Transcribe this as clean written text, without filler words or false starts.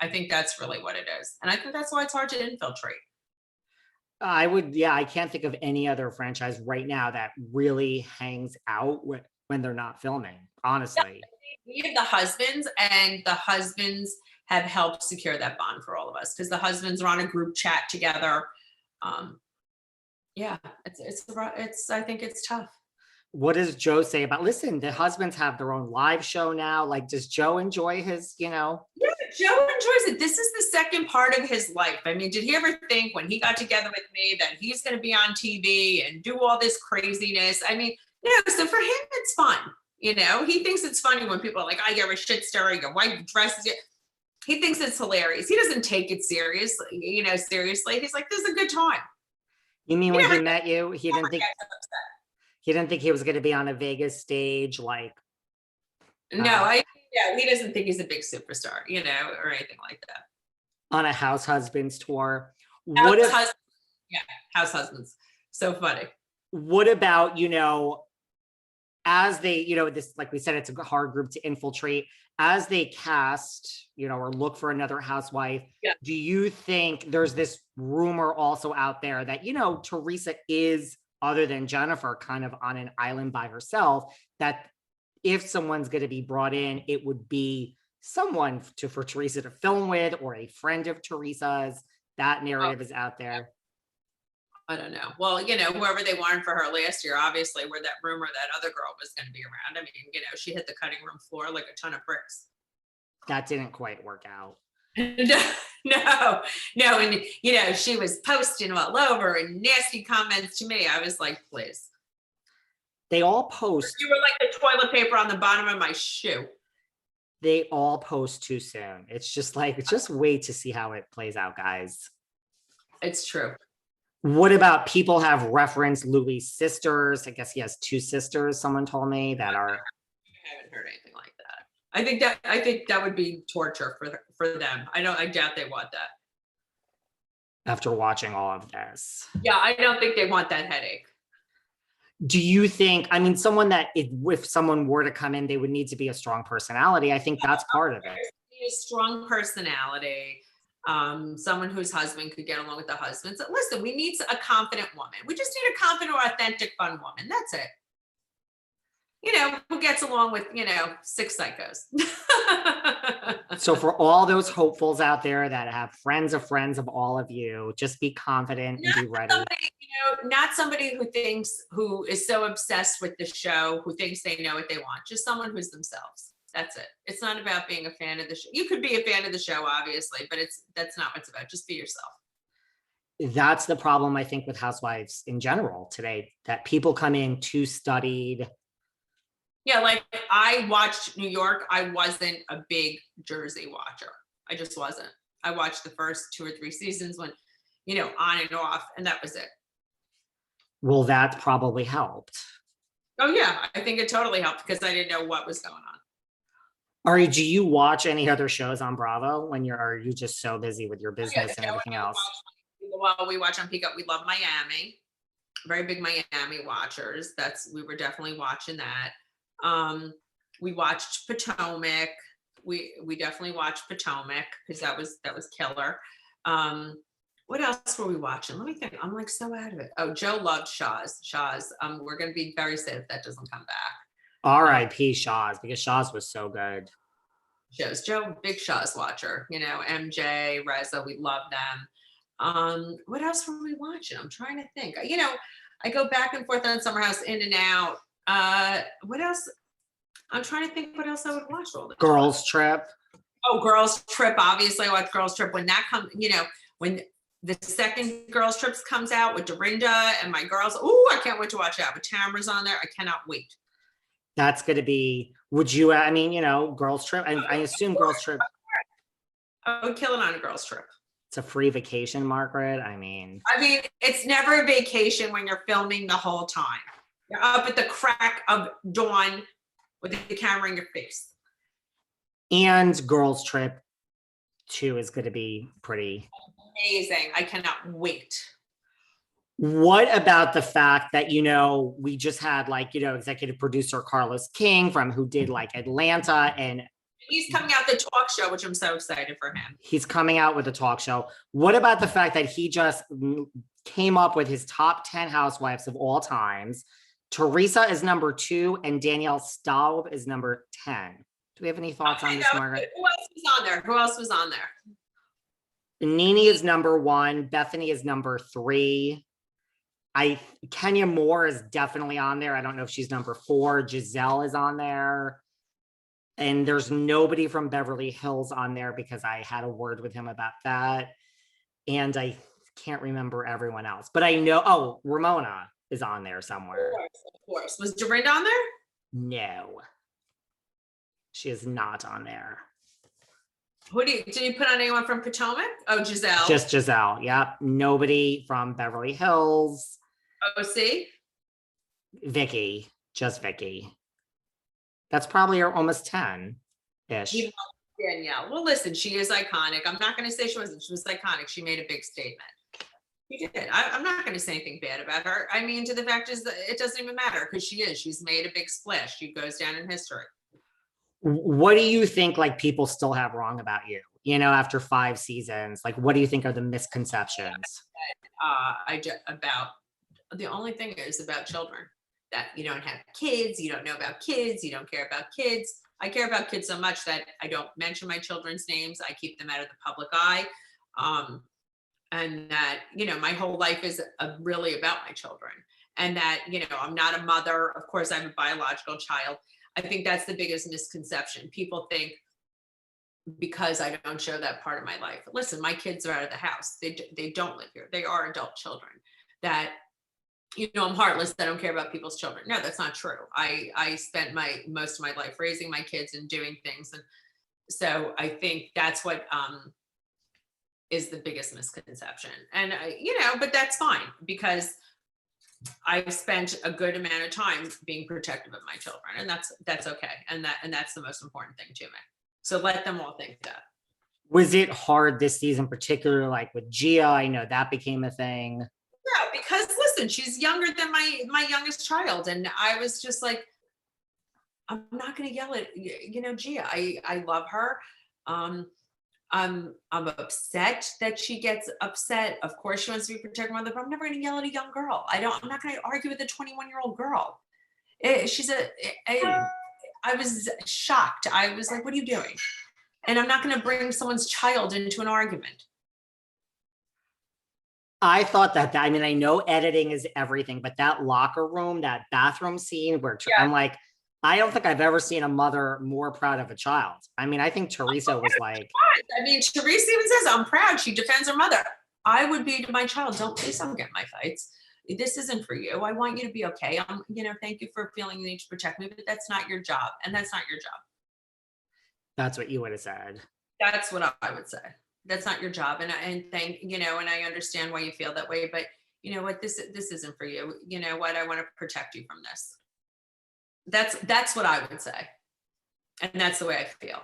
I think that's really what it is. And I think that's why it's hard to infiltrate. I can't think of any other franchise right now that really hangs out when they're not filming, honestly. We have the husbands, and the husbands have helped secure that bond for all of us because the husbands are on a group chat together. Yeah, I think it's tough. What does Joe say about, listen, the husbands have their own live show now. Like, does Joe enjoy his, Yeah, Joe enjoys it. This is the second part of his life. I mean, did he ever think when he got together with me that he's going to be on TV and do all this craziness? I mean, so for him, it's fun. He thinks it's funny when people are like, I give a shit story, your wife dresses you. He thinks it's hilarious. He doesn't take it seriously, seriously. He's like, this is a good time. You mean when he met you, he didn't think he was going to be on a Vegas stage, like. No, he doesn't think he's a big superstar, or anything like that. On a House Husbands tour. House Husbands. So funny. What about, as they, this, like we said, it's a hard group to infiltrate. As they cast, or look for another housewife, do you think there's this rumor also out there that, Teresa is, other than Jennifer, kind of on an island by herself, that if someone's going to be brought in, it would be someone for Teresa to film with, or a friend of Teresa's? That narrative is out there. I don't know. Well, whoever they wanted for her last year, obviously, where that rumor that other girl was going to be around. I mean, she hit the cutting room floor like a ton of bricks. That didn't quite work out. No. And, she was posting all over and nasty comments to me. I was like, please. They all post. You were like the toilet paper on the bottom of my shoe. They all post too soon. It's just wait to see how it plays out, guys. It's true. What about people have referenced Louis' sisters? I guess he has two sisters. Someone told me that are. I haven't heard anything like that. I think that would be torture for them. I doubt they want that. After watching all of this. Yeah, I don't think they want that headache. Do you think, someone that if someone were to come in, they would need to be a strong personality. I think that's part of it. A strong personality. Someone whose husband could get along with the husband. So listen, we need a confident woman. We just need a confident, authentic, fun woman. That's it. Who gets along with, 6 psychos. So for all those hopefuls out there that have friends of all of you, just be confident and be ready. Not somebody who is so obsessed with the show, who thinks they know what they want. Just someone who's themselves. That's it. It's not about being a fan of the show. You could be a fan of the show, obviously, but that's not what it's about. Just be yourself. That's the problem, I think, with Housewives in general today, that people come in too studied. Yeah, like I watched New York. I wasn't a big Jersey watcher. I just wasn't. I watched the first 2 or 3 seasons when, on and off, and that was it. Well, that probably helped. Oh, yeah. I think it totally helped because I didn't know what was going on. Ari, do you watch any other shows on Bravo or are you just so busy with your business and everything else? Well, we watch on Peacock. We love Miami. Very big Miami watchers. We were definitely watching that. We watched Potomac. We definitely watched Potomac because that was killer. What else were we watching? Let me think. I'm like so out of it. Oh, Joe loved Shaw's. We're going to be very sad if that doesn't come back. R.I.P. Shaw's, because Shaw's was so good. Joe, big Shaw's watcher. MJ, Reza, we love them. What else were we watching? I'm trying to think. I go back and forth on Summer House, in and out. What else? I'm trying to think what else I would watch all the time. Girls Trip. Oh, Girls Trip. Obviously, I watch Girls Trip when that comes, when the second Girls Trips comes out with Dorinda and my girls. Oh, I can't wait to watch that. With Tamara's on there. I cannot wait. That's going to be, Girls Trip. I assume Girls Trip. I would kill it on a Girls Trip. It's a free vacation, Margaret. It's never a vacation when you're filming the whole time. You're up at the crack of dawn with the camera in your face. And Girls Trip 2 is going to be pretty amazing. I cannot wait. What about the fact that, we just had executive producer Carlos King who did Atlanta, and He's coming out the talk show, which I'm so excited for him. He's coming out with a talk show. What about the fact that he just came up with his top 10 housewives of all times? Teresa is number 2 and Danielle Staub is number 10. Do we have any thoughts on this, Margaret? Who else was on there? Who else was on there? Nene is number 1. Bethany is number 3. Kenya Moore is definitely on there. I don't know if she's number 4. Giselle is on there. And there's nobody from Beverly Hills on there because I had a word with him about that. And I can't remember everyone else. But I know, Ramona is on there somewhere. Of course. Was Dorinda on there? No. She is not on there. Did you put on anyone from Potomac? Oh, Giselle. Just Giselle. Yep. Nobody from Beverly Hills. OC? Vicky. Just Vicky. That's probably almost 10-ish. Danielle. Well, listen, she is iconic. I'm not going to say she wasn't. She was iconic. She made a big statement. She did. I'm not going to say anything bad about her. I mean, to the fact is that it doesn't even matter because she is. She's made a big splash. She goes down in history. What do you think like people still have wrong about you? You know, after 5 seasons, like what do you think are the misconceptions? The only thing is about children. That you don't have kids, you don't know about kids, you don't care about kids. I care about kids so much that I don't mention my children's names. I keep them out of the public eye. And that, my whole life is really about my children. And that, I'm not a mother. Of course, I have a biological child. I think that's the biggest misconception. People think because I don't show that part of my life. Listen, my kids are out of the house. They don't live here. They are adult children. That I'm heartless. I don't care about people's children. No, that's not true. I spent most of my life raising my kids and doing things. And so I think that's what is the biggest misconception. And, but that's fine because I've spent a good amount of time being protective of my children and that's okay. And that's the most important thing to me. So let them all think that. Was it hard this season, particularly like with Gia? I know that became a thing. Yeah, because listen, she's younger than my youngest child. And I was just like, I'm not going to yell at, Gia, I love her. I'm upset that she gets upset. Of course she wants to be protected mother, but I'm never going to yell at a young girl. I'm not going to argue with a 21-year-old girl. I was shocked. I was like, what are you doing? And I'm not going to bring someone's child into an argument. I thought I mean, I know editing is everything, but that locker room, that bathroom scene where I'm like, I don't think I've ever seen a mother more proud of a child. I mean, I think Teresa was like. I mean, Teresa even says, I'm proud. She defends her mother. I would be to my child, please don't get in my fights. This isn't for you. I want you to be okay. Thank you for feeling the need to protect me, but that's not your job. And that's not your job. That's what you would have said. That's what I would say. That's not your job. And I understand why you feel that way, but you know what, this isn't for you. You know what, I want to protect you from this. That's what I would say. And that's the way I feel.